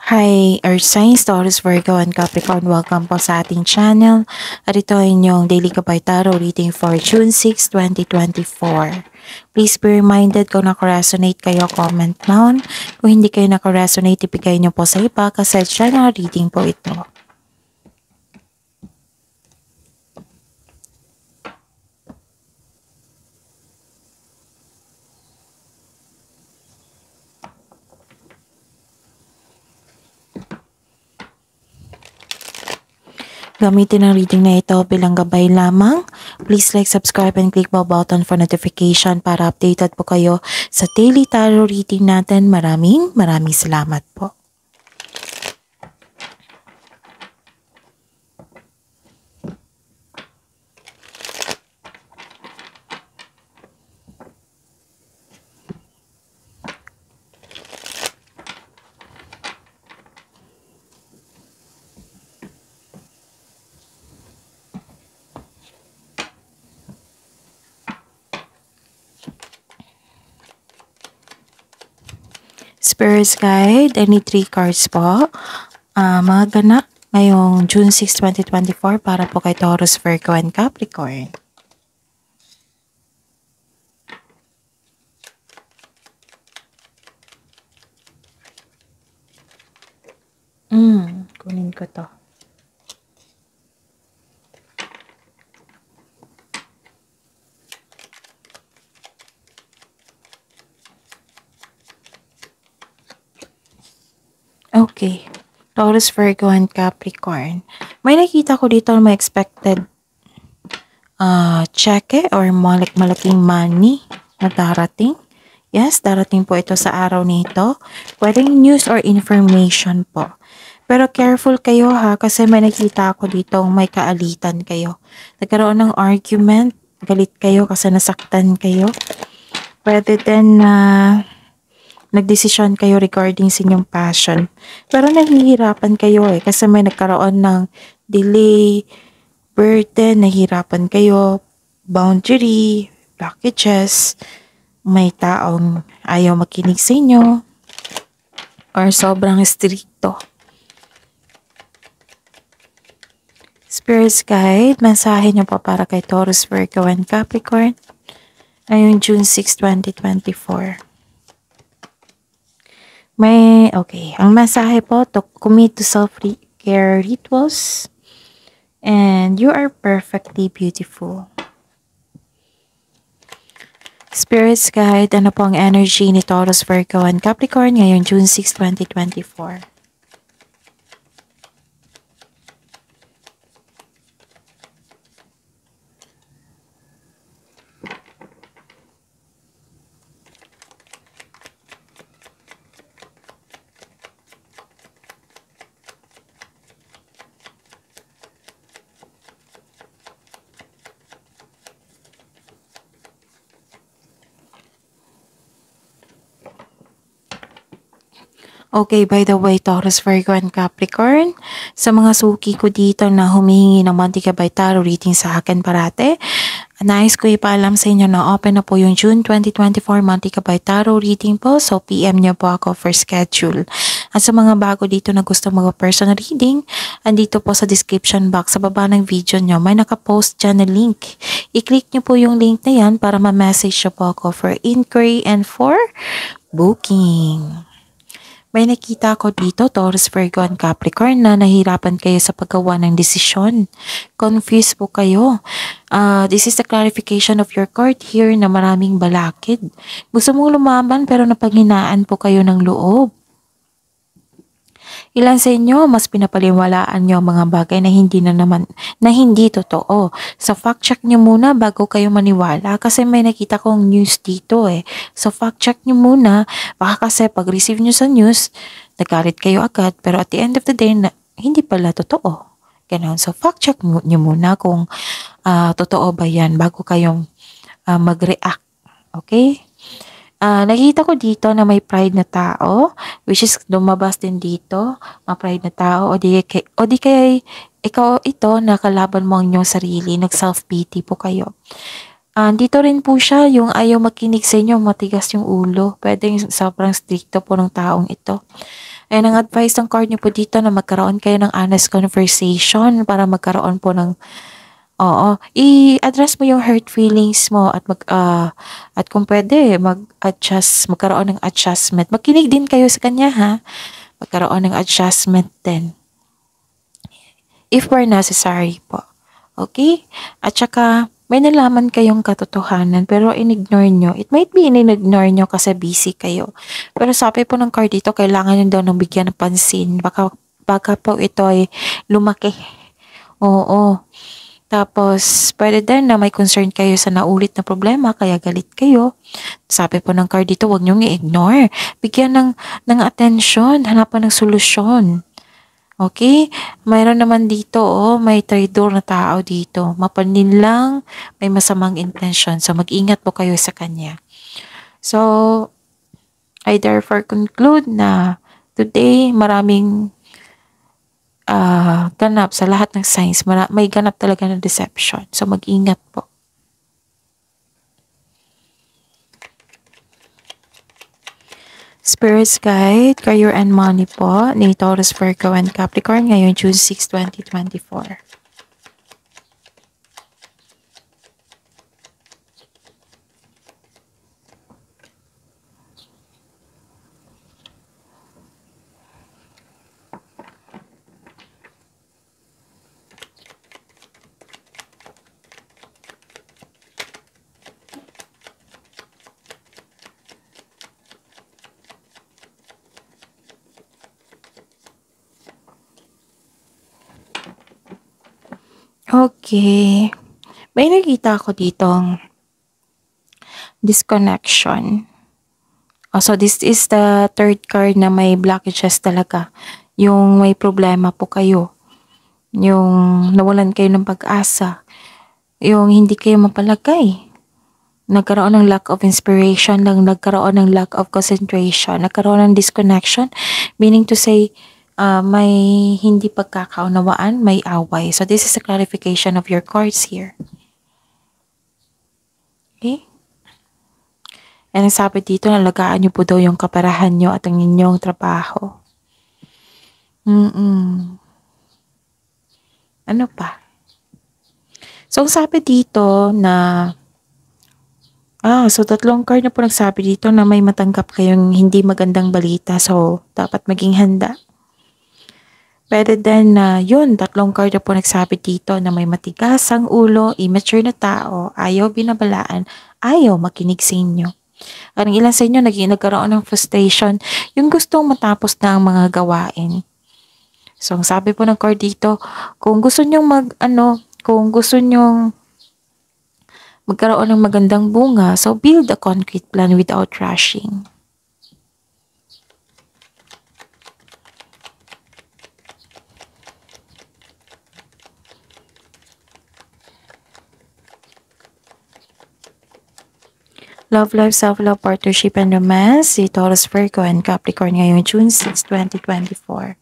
Hi, Earth Signs, Taurus, Virgo, and Capricorn. Welcome po sa ating channel. At ito ay inyong Daily Gabay Tarot reading for June 6, 2024. Please be reminded kung nakaresonate kayo, comment down. Kung hindi kayo nakaresonate, ibigay nyo po sa iba kasi channel reading po ito. Gamitin ang reading na ito bilang gabay lamang. Please like, subscribe, and click bell button for notification para updated po kayo sa daily tarot reading natin. Maraming salamat po. Spirits Guide, I need 3 cards po. Mga ganap ngayong June 6, 2024 para po kay Taurus, Virgo, and Capricorn. Kunin ko to. Okay. Taurus, Virgo, and Capricorn. May nakita ko dito may expected cheque or malaking money na darating. Yes, darating po ito sa araw nito. Pwedeng news or information po. Pero careful kayo ha, kasi may nakita ako dito may kaalitan kayo. Nagkaroon ng argument, galit kayo kasi nasaktan kayo. Pwede din na nagdesisyon kayo regarding sa inyong passion. Pero nahihirapan kayo kasi may nagkaroon ng delay, burden, nahihirapan kayo, boundary, blockages, may taong ayaw makinig sa inyo, or sobrang stricto. Spirits Guide, mensahe nyo po para kay Taurus, Virgo, and Capricorn ngayong June 6, 2024. Ang mensahe po, to commit to self-care rituals and you are perfectly beautiful. Spirits Guide, ano po ang energy ni Taurus, Virgo, and Capricorn ngayong June 6, 2024? Okay, by the way, Taurus, Virgo, and Capricorn, sa mga suki ko dito na humihingi ng Monthly Gabay Tarot reading sa akin parate, nais ko ipaalam sa inyo na open na po yung June 2024 Monthly Gabay Tarot reading po. So, PM nyo po ako for schedule. At sa mga bago dito na gusto mag-personal reading, andito po sa description box sa baba ng video nyo, may nakapost dyan na link. I-click nyo po yung link na yan para ma-message nyo po ako for inquiry and for booking. May nakita ko dito, Taurus, Virgo, and Capricorn, na nahirapan kayo sa paggawa ng desisyon. Confused po kayo. This is the clarification of your card here na maraming balakid. Gusto mong lumaban pero napanghinaan po kayo ng loob. Ilan sa inyo, mas pinapaliwalaan nyo ang mga bagay na hindi totoo. So, fact check nyo muna bago kayo maniwala kasi may nakita kong news dito eh. So, fact check nyo muna. Baka kasi pag receive nyo sa news, nagalit kayo agad pero at the end of the day, hindi pala totoo. Ganon. So, fact check nyo muna kung totoo ba yan bago kayong mag-react. Okay? Nakita ko dito na may pride na tao, which is lumabas din dito, mga pride na tao, o di kaya ikaw ito, nakalaban mo ang inyong sarili, nag-self-pity po kayo. Dito rin po siya, yung ayaw makinig sa inyo, matigas yung ulo, pwedeng sobrang stricto po ng taong ito. And ang advice ng card niyo po dito na magkaroon kayo ng honest conversation para magkaroon po ng i-address mo yung hurt feelings mo at at kung pwede magkaroon ng adjustment. Makinig din kayo sa kanya ha. Magkaroon ng adjustment din. If were necessary po. Okay? At saka, may nalaman kayong katotohanan pero in-ignore nyo. It might be in-ignore nyo kasi busy kayo. Pero sabi po ng card dito, kailangan nyo daw ng bigyan ng pansin. Baka po ito ay lumaki. Oo. Tapos, pwede din na may concern kayo sa naulit na problema, kaya galit kayo. Sabi po ng card dito, huwag nyo i-ignore. Bigyan ng atensyon, hanapan ng solusyon. Okay? Mayroon naman dito, may traitor na tao dito. Mapanin lang, may masamang intention. So, mag-ingat po kayo sa kanya. So, I therefore conclude na today, maraming ganap sa lahat ng signs. May ganap talaga ng deception. So, mag-ingat po. Spirits Guide, Career and Money po ni Taurus, Virgo, and Capricorn ngayon June 6, 2024. Okay. May nakita ako ditong disconnection. So this is the third card na may blockages talaga. Yung may problema po kayo. Yung nawalan kayo ng pag-asa. Yung hindi kayo mapalagay. Nagkaroon ng lack of inspiration lang, nagkaroon ng lack of concentration, nagkaroon ng disconnection, meaning to say, may hindi pagkakaunawaan, may away. So this is a clarification of your cards here. Okay? And ang sabi dito, nalagaan niyo po daw yung kaperahan niyo at ang inyong trabaho. Ano pa? So, ang sabi dito na so tatlong card na po nagsabi dito na may matanggap kayong hindi magandang balita. So, dapat maging handa. Pwede din na tatlong card na po nagsabi dito na may matigas ang ulo, immature na tao, ayaw binabalaan, ayaw makinig sa inyo. Ang ilan sa inyo nagkaroon ng frustration, yung gustong matapos na ang mga gawain. So, ang sabi po ng card dito, kung gusto nyong magkaroon ng magandang bunga, so build a concrete plan without rushing. Love life, self-love, partnership, and romance, si Taurus, Virgo, and Capricorn ngayong June 6, 2024.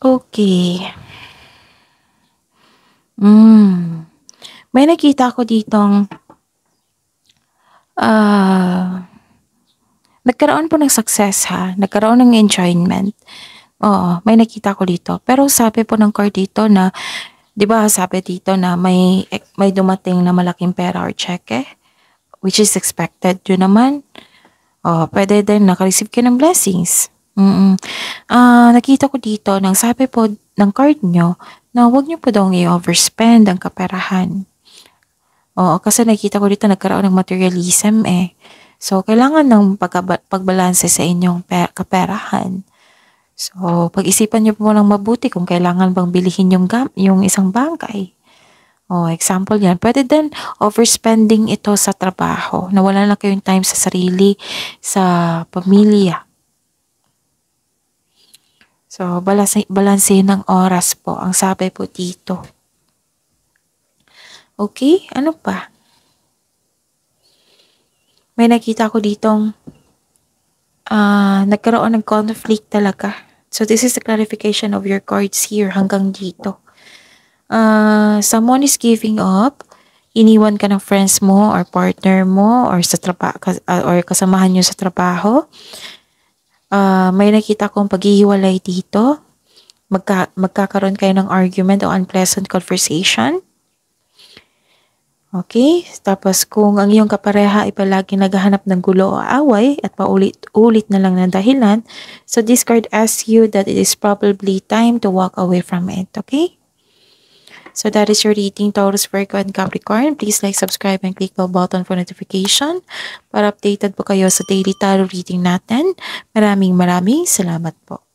Okay. May nakita ko ditong nagkaroon po ng success ha. Nagkaroon ng enjoyment. Oo, may nakita ko dito. Pero sabi po ng card dito na, di ba sabi dito na may dumating na malaking pera or cheque, which is expected. Yun naman, pwede din naka-receive kayo ng blessings. Nakita ko dito, nang sabi po ng card nyo, na huwag nyo po daw i-overspend ang kaperahan. Oo, kasi nakita ko dito nagkaroon ng materialism eh. So, kailangan ng pagbalanse sa inyong kaperahan. So, pag-isipan nyo po ng mabuti kung kailangan bang bilihin yung isang bangkay. Example yan. Pwede din overspending ito sa trabaho. Nawala na kayong time sa sarili, sa pamilya. So, balanse ng oras po. Ang sabi po dito. Okay, ano pa? May nakita ko ditong nagkaroon ng conflict talaga. So this is the clarification of your cards here hanggang dito. Someone is giving up. Iniwan ka ng friends mo or partner mo or sa or kasamahan nyo sa trabaho. May nakita kong paghihiwalay dito. Magkakaroon kayo ng argument o unpleasant conversation. Okay? Tapos kung ang iyong kapareha ay palagi naghahanap ng gulo o away at paulit-ulit na lang ng dahilan, so this card asks you that it is probably time to walk away from it. Okay? So that is your reading, Taurus, Virgo, and Capricorn. Please like, subscribe, and click the button for notification para updated po kayo sa daily tarot reading natin. Maraming salamat po.